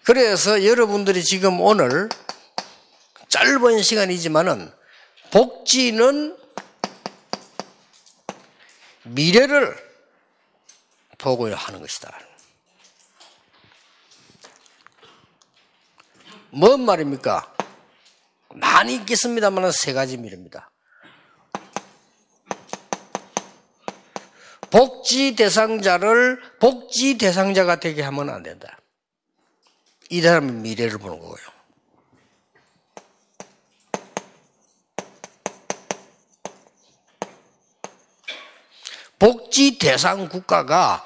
그래서 여러분들이 지금 오늘 짧은 시간이지만은 복지는 미래를 보고 하는 것이다. 뭔 말입니까? 많이 있겠습니다만 세 가지 미래입니다. 복지 대상자를 복지 대상자가 되게 하면 안 된다. 이 사람의 미래를 보는 거고요. 복지 대상 국가가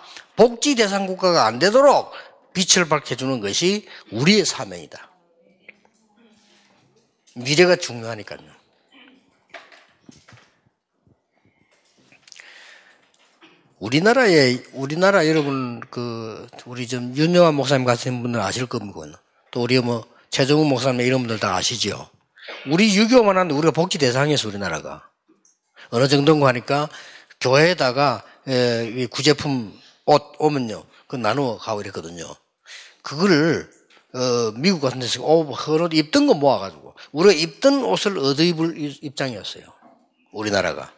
안 되도록 빛을 밝혀주는 것이 우리의 사명이다. 미래가 중요하니까요. 우리나라 여러분 우리 좀 윤영환 목사님 같은 분들 아실 겁니다. 또 우리 최정우 목사님 이런 분들 다 아시죠. 우리 유교만 하는데 우리가 복지 대상이었어. 우리나라가 어느 정도인가 하니까 교회에다가 구제품 옷 오면요 그 나누어 가고 이랬거든요. 그거를 미국 같은 데서 헌옷 입던 거 모아가지고 우리가 입던 옷을 얻어 입을 입장이었어요. 우리나라가.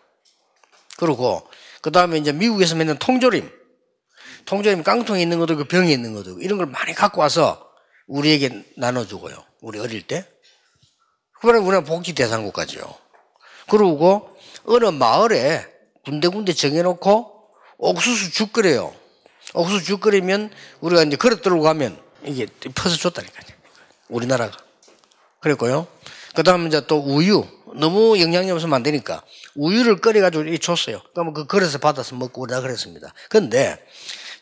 그리고 그 다음에 이제 미국에서 맨날 통조림 깡통에 있는 것도 있고 병에 있는 것도 있고 이런 걸 많이 갖고 와서 우리에게 나눠주고요. 우리 어릴 때. 그러나 우리는 복지 대상국가죠. 그러고 어느 마을에 군데군데 정해놓고 옥수수 죽 끓여요. 옥수수 죽 끓이면 우리가 이제 그릇 들고 가면 이게 퍼서 줬다니까요. 우리나라가. 그랬고요. 그 다음에 이제 또 우유. 너무 영양이 없으면 안 되니까 우유를 끓여가지고 이렇게 줬어요. 그러면 그 그릇을 받아서 먹고 우리가 그랬습니다. 그런데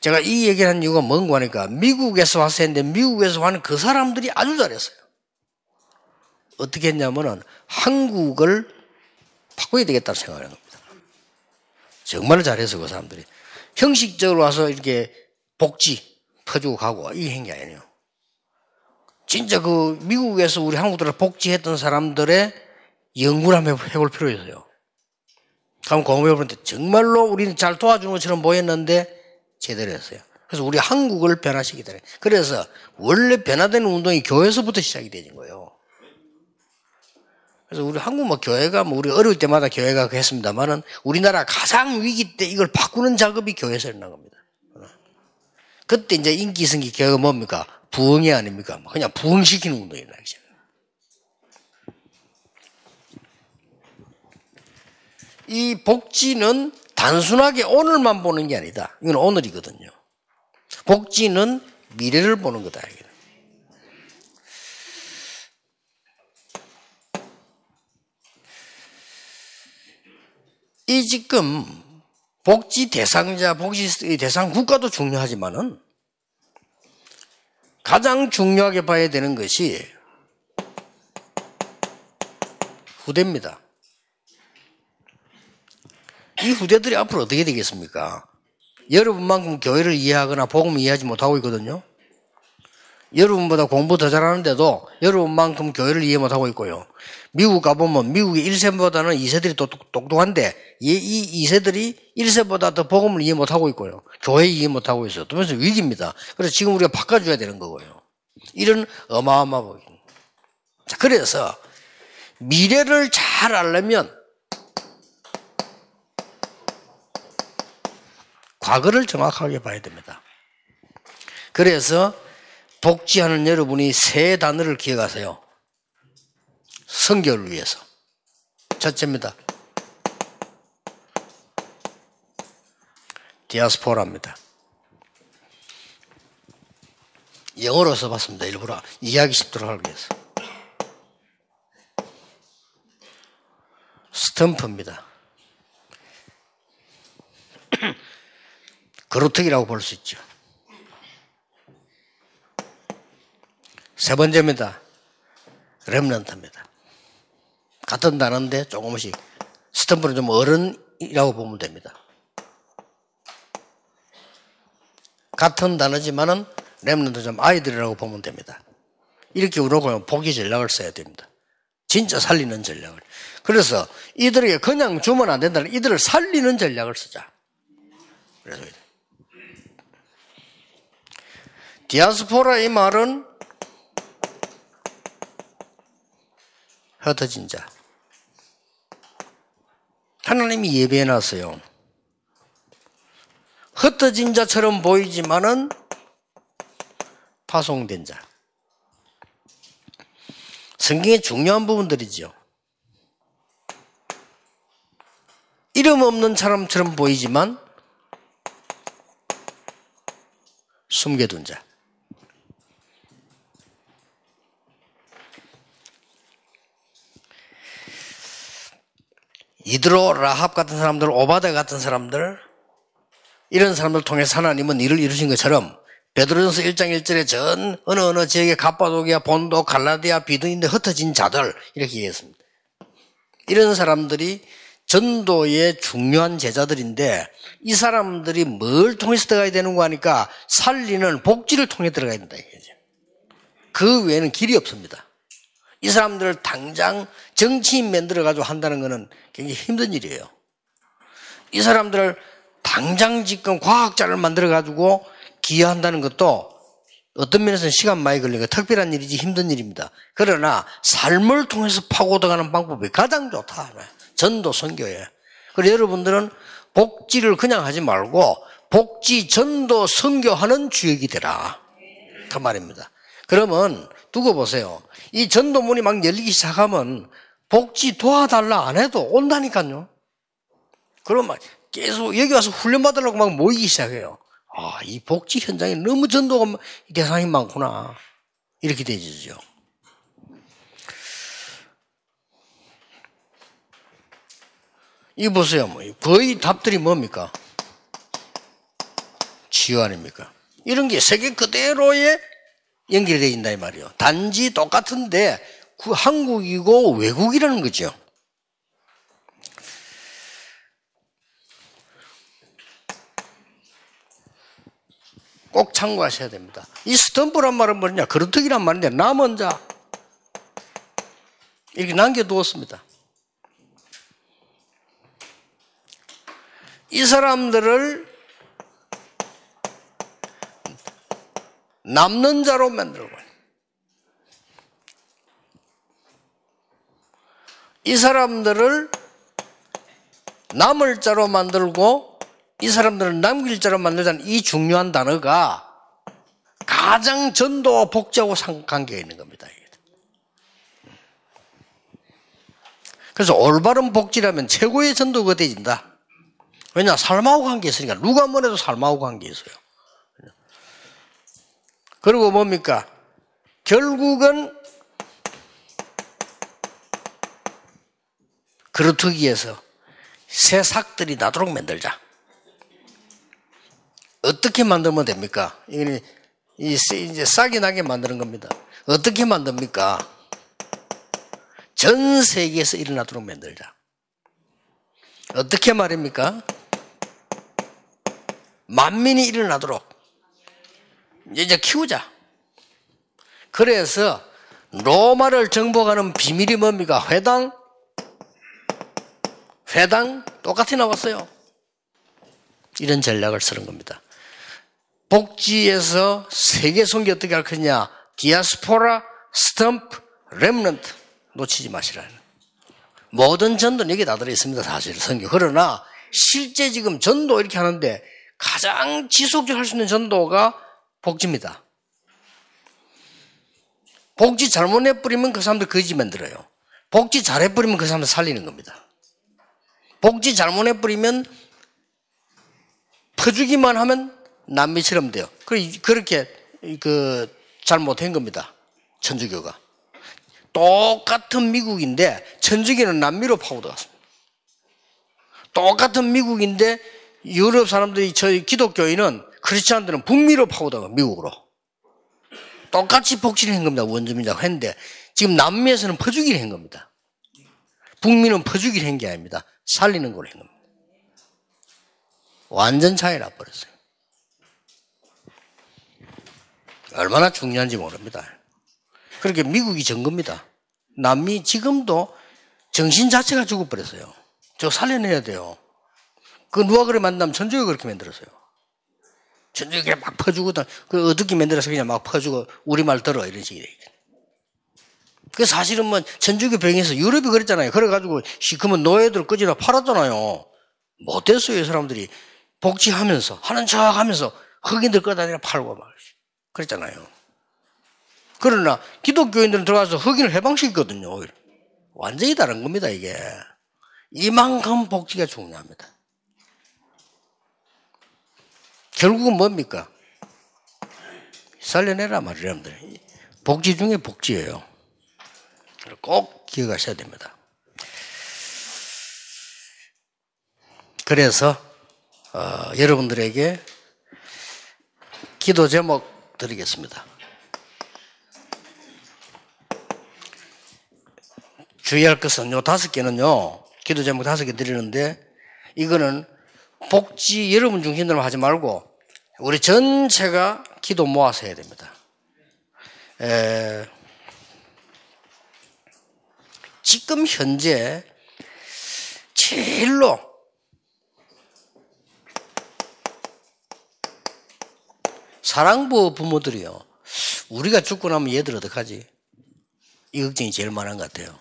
제가 이 얘기를 한 이유가 뭔가 하니까 미국에서 와서 했는데 미국에서 하는 그 사람들이 아주 잘했어요. 어떻게 했냐면은 한국을 바꿔야 되겠다는 생각을 한 겁니다. 정말 잘해서 그 사람들이. 형식적으로 와서 이렇게 복지 퍼주고 가고 이 행위 아니에요. 진짜 미국에서 우리 한국들을 복지했던 사람들의 연구를 한번 해볼 필요가 있어요. 그럼 공부해보는데 정말로 우리는 잘 도와주는 것처럼 보였는데 제대로 했어요. 그래서 우리 한국을 변화시키더래. 그래서 원래 변화되는 운동이 교회에서부터 시작이 되는 거예요. 그래서 우리 한국 교회가 우리 어려울 때마다 교회가 했습니다만은 우리나라 가장 위기 때 이걸 바꾸는 작업이 교회에서 일어난 겁니다. 그때 이제 인기승기 교회가 뭡니까? 부흥이 아닙니까? 그냥 부흥시키는 운동이 일어나기 시작해요. 이 복지는 단순하게 오늘만 보는 게 아니다. 이건 오늘이거든요. 복지는 미래를 보는 거다. 이 지금 복지 대상자, 복지 대상 국가도 중요하지만은 가장 중요하게 봐야 되는 것이 후대입니다. 이 후대들이 앞으로 어떻게 되겠습니까? 여러분만큼 교회를 이해하거나 복음을 이해하지 못하고 있거든요. 여러분보다 공부 더 잘하는데도 여러분만큼 교회를 이해 못하고 있고요. 미국 가보면 미국의 1세보다는 2세들이 또 똑똑한데 이 2세들이 1세보다 더 복음을 이해 못하고 있고요. 교회 이해 못하고 있어요. 그래서 위기입니다. 그래서 지금 우리가 바꿔줘야 되는 거고요. 이런 어마어마하고. 자, 그래서 미래를 잘 알려면 과거를 정확하게 봐야 됩니다. 그래서 복지하는 여러분이 세 단어를 기억하세요. 선교를 위해서. 첫째입니다. 디아스포라입니다. 영어로 써봤습니다. 일부러 이해하기 쉽도록 하기 위해서. 스탬프입니다. 그루터기라고 볼 수 있죠. 세 번째입니다. 렘넌트입니다. 같은 단어인데 조금씩 스탬프는 좀 어른이라고 보면 됩니다. 같은 단어지만은 렘넌트 좀 아이들이라고 보면 됩니다. 이렇게 우리가 복지 전략을 써야 됩니다. 진짜 살리는 전략을. 그래서 이들에게 그냥 주면 안 된다. 이들을 살리는 전략을 쓰자. 그래서 디아스포라 이 말은 흩어진 자. 하나님이 예배해 놨어요. 흩어진 자처럼 보이지만은 파송된 자. 성경의 중요한 부분들이죠. 이름 없는 사람처럼 보이지만 숨겨둔 자. 이드로, 라합 같은 사람들, 오바데 같은 사람들, 이런 사람들 통해서 하나님은 일을 이루신 것처럼 베드로전서 1장 1절에 전 어느 지역에 갑바도기아, 본도, 갈라디아, 비두인데 흩어진 자들 이렇게 얘기했습니다. 이런 사람들이 전도의 중요한 제자들인데 이 사람들이 뭘 통해서 들어가야 되는 거 하니까 살리는 복지를 통해 들어가야 된다 이거죠. 그 외에는 길이 없습니다. 이 사람들을 당장 정치인 만들어가지고 한다는 것은 굉장히 힘든 일이에요. 이 사람들을 당장 지금 과학자를 만들어가지고 기여한다는 것도 어떤 면에서는 시간 많이 걸리니까 특별한 일이지 힘든 일입니다. 그러나 삶을 통해서 파고들어가는 방법이 가장 좋다. 전도 선교에. 그래서 여러분들은 복지를 그냥 하지 말고 복지 전도 선교하는 주역이 되라. 그 말입니다. 그러면 두고 보세요. 이 전도문이 막 열리기 시작하면 복지 도와달라 안 해도 온다니까요. 그러면 계속 여기 와서 훈련받으려고 막 모이기 시작해요. 아, 이 복지 현장에 너무 전도가 대상이 많구나. 이렇게 되죠. 이거 보세요. 거의 답들이 뭡니까? 치유 아닙니까? 이런 게 세계 그대로에 연결이 되어 있다 이 말이에요. 단지 똑같은데 한국이고 외국이라는 거죠. 꼭 참고하셔야 됩니다. 이 스탬프란 말은 뭐냐? 그루터기란 말인데 남은 자 이렇게 남겨두었습니다. 이 사람들을 남는 자로 만들고 이 사람들을 남을 자로 만들고 이 사람들을 남길 자로 만들자는 이 중요한 단어가 가장 전도와 복지하고 관계가 있는 겁니다. 그래서 올바른 복지라면 최고의 전도가 되어진다. 왜냐? 삶하고 관계 있으니까. 누가 뭐래도 삶하고 관계 있어요. 그리고 뭡니까? 결국은 그루터기에서 새싹들이 나도록 만들자. 어떻게 만들면 됩니까? 이제 싹이 나게 만드는 겁니다. 어떻게 만듭니까? 전 세계에서 일어나도록 만들자. 어떻게 말입니까? 만민이 일어나도록 이제 키우자. 그래서 로마를 정복하는 비밀이 뭡니까? 회당 똑같이 나왔어요. 이런 전략을 쓰는 겁니다. 복지에서 세계 선교 어떻게 할 거냐? 디아스포라, 스탬프, 렘넌트 놓치지 마시라는. 모든 전도는 여기 다 들어있습니다. 사실 선교. 그러나 실제 지금 전도 이렇게 하는데 가장 지속적으로 할 수 있는 전도가 복지입니다. 복지 잘못 해버리면 그 사람들 거지 만들어요. 복지 잘해버리면 그 사람들 살리는 겁니다. 복지 잘못 해버리면 퍼주기만 하면 남미처럼 돼요. 그렇게 잘못한 겁니다. 천주교가. 똑같은 미국인데 천주교는 남미로 파고들었습니다. 똑같은 미국인데 유럽 사람들이 저희 기독교인은 크리스찬들은 북미로 파고들어 미국으로. 똑같이 복지를 한 겁니다. 원주민이라고 했는데 지금 남미에서는 퍼주기를 한 겁니다. 북미는 퍼주기를 한 게 아닙니다. 살리는 걸 한 겁니다. 완전 차이 나버렸어요. 얼마나 중요한지 모릅니다. 그렇게 미국이 전 겁니다. 남미 지금도 정신 자체가 죽어버렸어요. 저 살려내야 돼요. 그 누가 그래 만나면 천주교가 그렇게 만들었어요. 천주교가 막 퍼주고, 그 어떻게 만들어서 그냥 막 퍼주고, 우리말 들어, 이런 식이 되겠죠. 그 사실은 뭐 천주교 병에서 유럽이 그랬잖아요. 그래가지고 시커먼 노예들 끄지나 팔았잖아요. 못됐어요. 이 사람들이 복지하면서 하는 척하면서 흑인들 끌어다니나 팔고 막 그랬잖아요. 그러나 기독교인들은 들어가서 흑인을 해방시켰거든요. 완전히 다른 겁니다. 이게 이만큼 복지가 중요합니다. 결국은 뭡니까? 살려내라 말이에요. 여러분들. 복지 중에 복지예요. 꼭 기억하셔야 됩니다. 그래서 여러분들에게 기도 제목 드리겠습니다. 주의할 것은 요 5개는요. 기도 제목 5개 드리는데 이거는 복지 여러분 중심으로 하지 말고 우리 전체가 기도 모아서 해야 됩니다. 지금 현재 제일로 사랑부 부모들이요. 우리가 죽고 나면 얘들 어떡하지? 이 걱정이 제일 많은 것 같아요.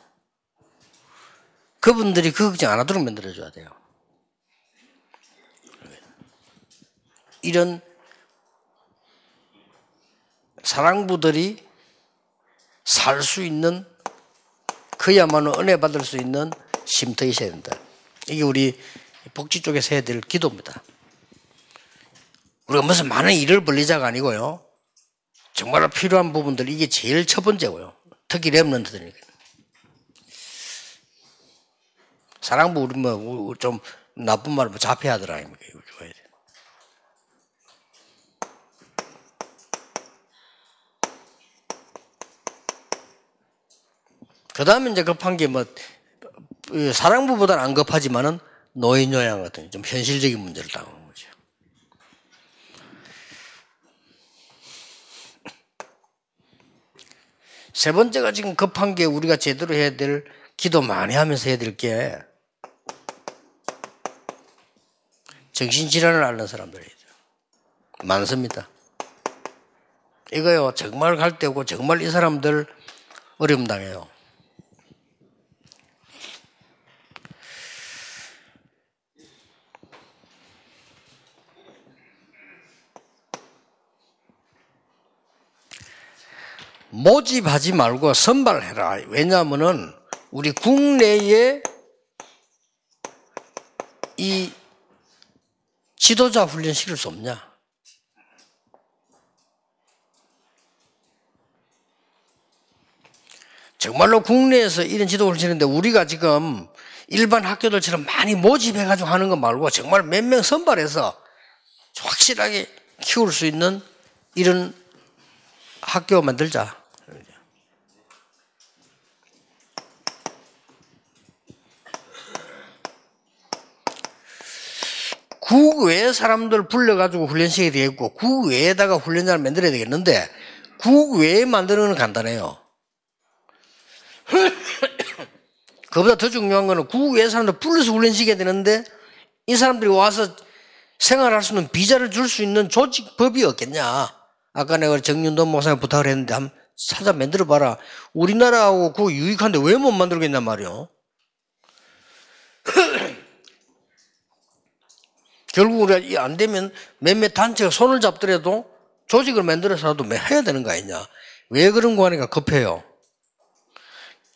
그분들이 그 걱정 안 하도록 만들어줘야 돼요. 이런 사랑부들이 살 수 있는 그야말로 은혜 받을 수 있는 쉼터에 있어야 된다. 이게 우리 복지 쪽에서 해야 될 기도입니다. 우리가 무슨 많은 일을 벌리자가 아니고요. 정말로 필요한 부분들 이게 제일 첫 번째고요. 특히 렘넌트들이니까. 사랑부 우리 뭐 좀 나쁜 말로 자폐하더라 아닙니까? 이거 줘야 돼. 그 다음에 이제 급한 게 뭐, 사랑부보다는 안 급하지만은 노인 요양 같은 좀 현실적인 문제를 당하는 거죠. 세 번째가 지금 급한 게 우리가 제대로 해야 될 기도 많이 하면서 해야 될 게 정신질환을 앓는 사람들이죠. 많습니다. 이거요, 정말 갈 때고 정말 이 사람들 어려움 당해요. 모집하지 말고 선발해라. 왜냐하면은 우리 국내에 이 지도자 훈련 시킬 수 없냐? 정말로 국내에서 이런 지도 훈련인데 우리가 지금 일반 학교들처럼 많이 모집해가지고 하는 거 말고 정말 몇 명 선발해서 확실하게 키울 수 있는 이런 학교 만들자. 국외 사람들 불러가지고 훈련시켜야 되겠고 국외에다가 훈련장을 만들어야 되겠는데 국외에 만드는 건 간단해요. 그보다 더 중요한 거는 국외 사람들 불러서 훈련시켜야 되는데 이 사람들이 와서 생활할 수 있는 비자를 줄 수 있는 조직법이 없겠냐. 아까 내가 정윤돈 목사님 부탁을 했는데 한번 찾아 만들어봐라. 우리나라하고 그거 유익한데 왜 못 만들겠냔 말이요. 결국 우리가 안 되면 몇몇 단체가 손을 잡더라도 조직을 만들어서라도 해야 되는 거 아니냐. 왜 그런 거 하니까 급해요.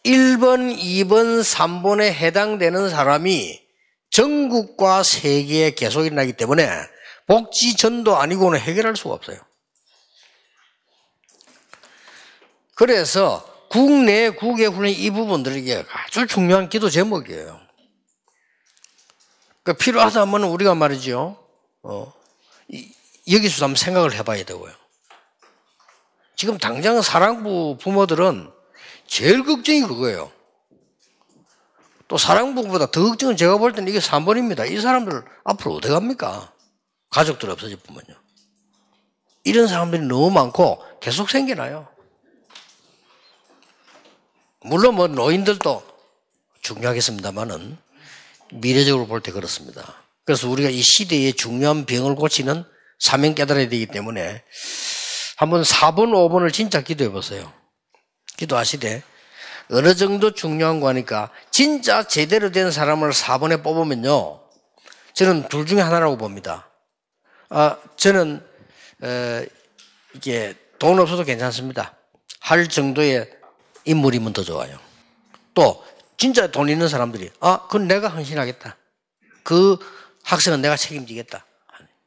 1번, 2번, 3번에 해당되는 사람이 전국과 세계에 계속 일어나기 때문에 복지전도 아니고는 해결할 수가 없어요. 그래서 국내, 국외 훈련 이 부분들이 아주 중요한 기도 제목이에요. 그러니까 필요하다면 우리가 말이죠. 여기서 한번 생각을 해봐야 되고요. 지금 당장 사랑부 부모들은 제일 걱정이 그거예요. 또 사랑부보다 더 걱정은 제가 볼 때는 이게 3번입니다. 이 사람들 앞으로 어디 갑니까? 가족들 없어질 뿐만요. 이런 사람들이 너무 많고 계속 생겨나요. 물론 뭐 노인들도 중요하겠습니다만은 미래적으로 볼 때 그렇습니다. 그래서 우리가 이 시대의 중요한 병을 고치는 사명 깨달아야 되기 때문에 한번 4번, 5번을 진짜 기도해 보세요. 기도하시되 어느 정도 중요한 거니까 진짜 제대로 된 사람을 4번에 뽑으면요. 저는 둘 중에 하나라고 봅니다. 저는 이게 돈 없어도 괜찮습니다. 할 정도의 인물이면 더 좋아요. 또 진짜 돈 있는 사람들이 그건 내가 헌신하겠다. 그 학생은 내가 책임지겠다.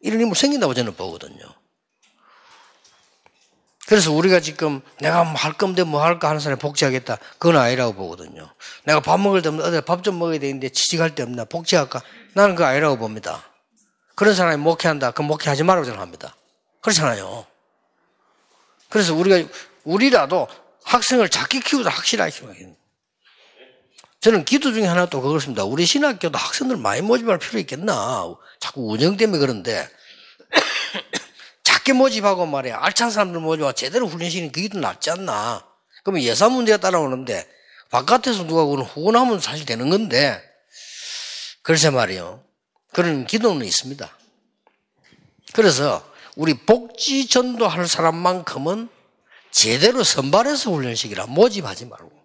이런 인물 생긴다고 저는 보거든요. 그래서 우리가 지금 내가 뭐 할 건데 뭐 할까 하는 사람이 복지하겠다. 그건 아니라고 보거든요. 내가 밥 먹을 데 없나 어디 밥 좀 먹어야 되는데 취직할 데 없나 복지할까? 나는 그거 아니라고 봅니다. 그런 사람이 목회한다. 그럼 목회하지 말라고 저는 합니다. 그렇잖아요. 그래서 우리라도 학생을 작게 키우자 확실하게 키워야. 저는 기도 중에 하나 또 그렇습니다. 우리 신학교도 학생들 많이 모집할 필요 있겠나? 자꾸 운영 때문에 그런데 작게 모집하고 말이야. 알찬 사람들 모집하고 제대로 훈련시키는 그게 더 낫지 않나? 그러면 예산 문제가 따라오는데 바깥에서 누가 그걸 후원하면 사실 되는 건데 글쎄 말이요. 그런 기도는 있습니다. 그래서 우리 복지 전도할 사람만큼은 제대로 선발해서 훈련시키라. 모집하지 말고.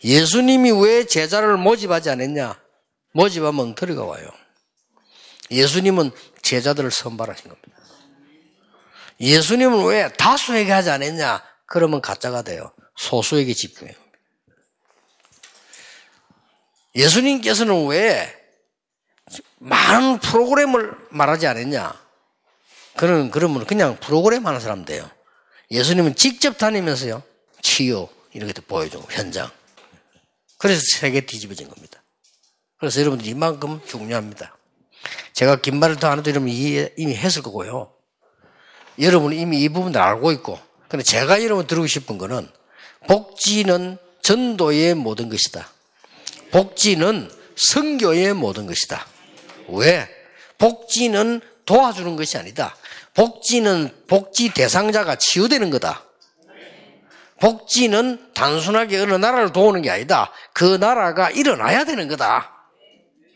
예수님이 왜 제자를 모집하지 않았냐? 모집하면 엉터리가 와요. 예수님은 제자들을 선발하신 겁니다. 예수님은 왜 다수에게 하지 않았냐? 그러면 가짜가 돼요. 소수에게 집중해요. 예수님께서는 왜 많은 프로그램을 말하지 않았냐? 그러면 그냥 프로그램 하는 사람 돼요. 예수님은 직접 다니면서요. 치유 이렇게 보여주고 현장. 그래서 세계 뒤집어진 겁니다. 그래서 여러분들 이만큼 중요합니다. 제가 긴 말을 더 안 해도 여러분 이미 했을 거고요. 여러분은 이미 이 부분을 알고 있고. 근데 제가 여러분 드리고 싶은 거는 복지는 전도의 모든 것이다. 복지는 선교의 모든 것이다. 왜? 복지는 도와주는 것이 아니다. 복지는 복지 대상자가 치유되는 거다. 복지는 단순하게 어느 나라를 도우는 게 아니다. 그 나라가 일어나야 되는 거다.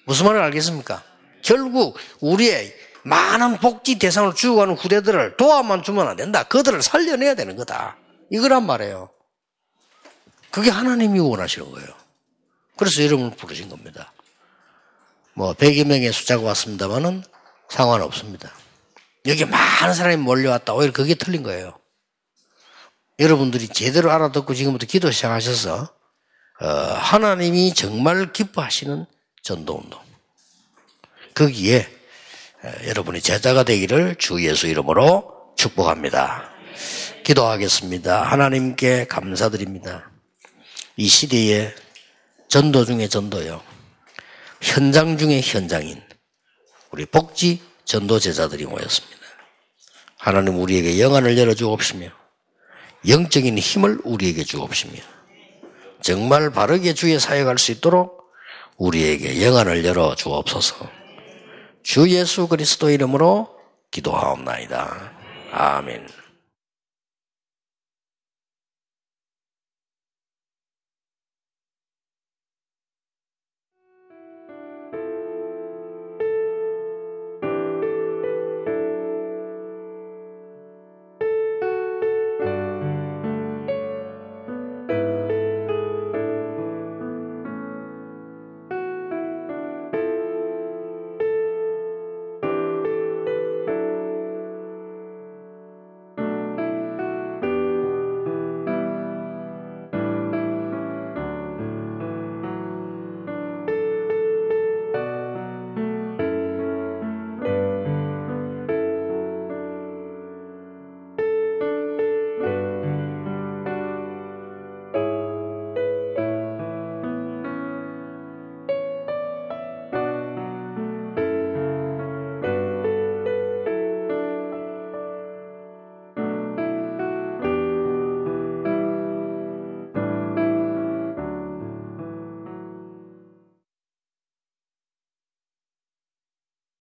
무슨 말을 알겠습니까? 결국 우리의 많은 복지 대상을 죽어가는 후대들을 도와만 주면 안 된다. 그들을 살려내야 되는 거다. 이거란 말이에요. 그게 하나님이 원하시는 거예요. 그래서 여러분을 부르신 겁니다. 100여 명의 숫자가 왔습니다만은 상관없습니다. 여기 많은 사람이 몰려왔다. 오히려 그게 틀린 거예요. 여러분들이 제대로 알아듣고 지금부터 기도 시작하셔서 하나님이 정말 기뻐하시는 전도운동. 거기에 여러분이 제자가 되기를 주 예수 이름으로 축복합니다. 기도하겠습니다. 하나님께 감사드립니다. 이 시대에 전도 중에 전도요. 현장 중에 현장인 우리 복지 전도 제자들이 모였습니다. 하나님 우리에게 영안을 열어주옵시며 영적인 힘을 우리에게 주옵시며 정말 바르게 주의 사역할 수 있도록 우리에게 영안을 열어 주옵소서. 주 예수 그리스도 이름으로 기도하옵나이다. 아멘.